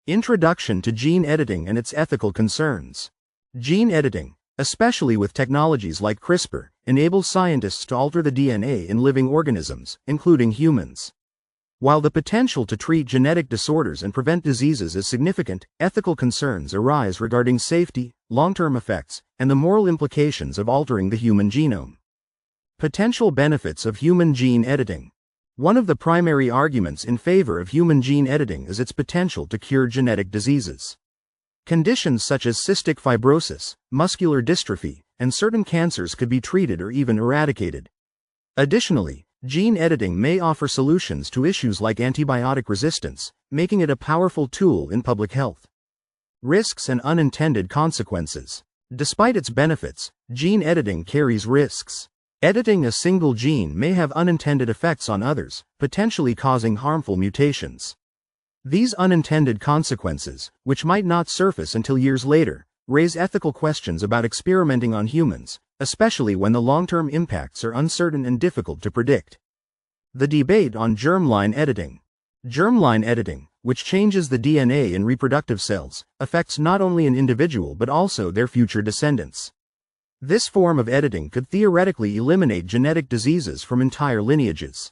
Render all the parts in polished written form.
Introduction to gene editing and its ethical concerns. Gene editing, especially with technologies like CRISPR, enables scientists to alter the DNA in living organisms, including humans. While the potential to treat genetic disorders and prevent diseases is significant, ethical concerns arise regarding safety, long-term effects, and the moral implications of altering the human genome. Potential benefits of human gene editing. One of the primary arguments in favor of human gene editing is its potential to cure genetic diseases. Conditions such as cystic fibrosis, muscular dystrophy, and certain cancers could be treated or even eradicated. Additionally, gene editing may offer solutions to issues like antibiotic resistance, making it a powerful tool in public health. Risks and unintended consequences. Despite its benefits, gene editing carries risks. Editing a single gene may have unintended effects on others, potentially causing harmful mutations. These unintended consequences, which might not surface until years later, raise ethical questions about experimenting on humans, especially when the long-term impacts are uncertain and difficult to predict. The debate on germline editing. Germline editing, which changes the DNA in reproductive cells, affects not only an individual but also their future descendants. This form of editing could theoretically eliminate genetic diseases from entire lineages.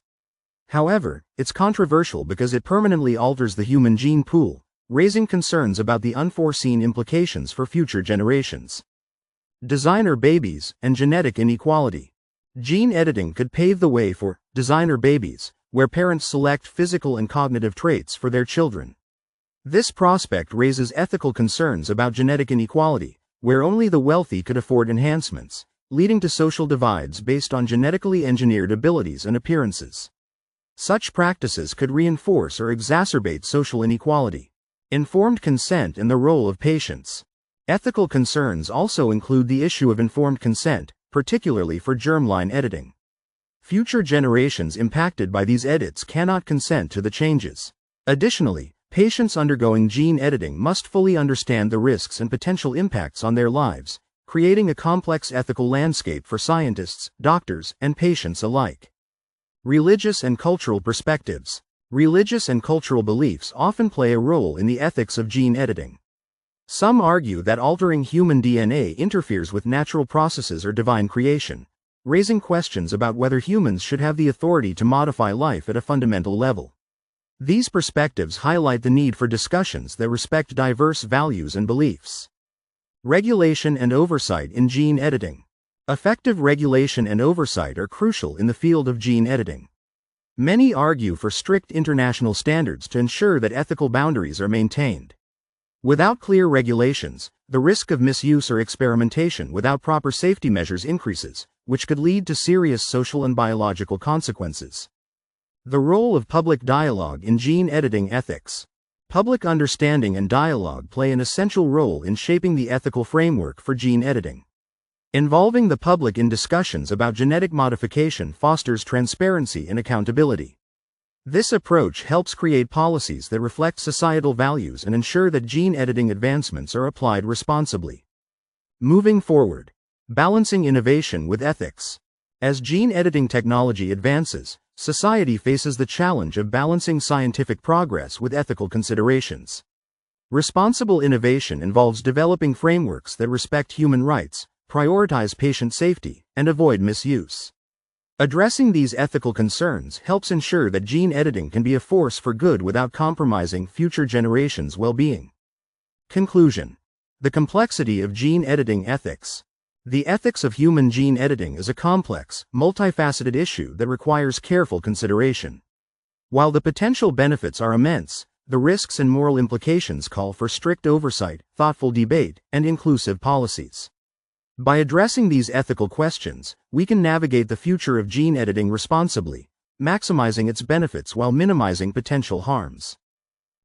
However, it's controversial because it permanently alters the human gene pool, raising concerns about the unforeseen implications for future generations. Designer babies and genetic inequality. Gene editing could pave the way for designer babies, where parents select physical and cognitive traits for their children. This prospect raises ethical concerns about genetic inequality, where only the wealthy could afford enhancements, leading to social divides based on genetically engineered abilities and appearances. Such practices could reinforce or exacerbate social inequality. Informed consent and the role of patients. Ethical concerns also include the issue of informed consent, particularly for germline editing. Future generations impacted by these edits cannot consent to the changes. Additionally, patients undergoing gene editing must fully understand the risks and potential impacts on their lives, creating a complex ethical landscape for scientists, doctors, and patients alike. Religious and cultural perspectives. Religious and cultural beliefs often play a role in the ethics of gene editing. Some argue that altering human DNA interferes with natural processes or divine creation, raising questions about whether humans should have the authority to modify life at a fundamental level. These perspectives highlight the need for discussions that respect diverse values and beliefs. Regulation and oversight in gene editing. Effective regulation and oversight are crucial in the field of gene editing. Many argue for strict international standards to ensure that ethical boundaries are maintained. Without clear regulations, the risk of misuse or experimentation without proper safety measures increases, which could lead to serious social and biological consequences. The role of public dialogue in gene editing ethics. Public understanding and dialogue play an essential role in shaping the ethical framework for gene editing. Involving the public in discussions about genetic modification fosters transparency and accountability. This approach helps create policies that reflect societal values and ensure that gene editing advancements are applied responsibly. Moving forward. Balancing innovation with ethics. As gene editing technology advances, society faces the challenge of balancing scientific progress with ethical considerations. Responsible innovation involves developing frameworks that respect human rights, prioritize patient safety, and avoid misuse. Addressing these ethical concerns helps ensure that gene editing can be a force for good without compromising future generations' well-being. Conclusion. The complexity of gene editing ethics. The ethics of human gene editing is a complex, multifaceted issue that requires careful consideration. While the potential benefits are immense, the risks and moral implications call for strict oversight, thoughtful debate, and inclusive policies. By addressing these ethical questions, we can navigate the future of gene editing responsibly, maximizing its benefits while minimizing potential harms.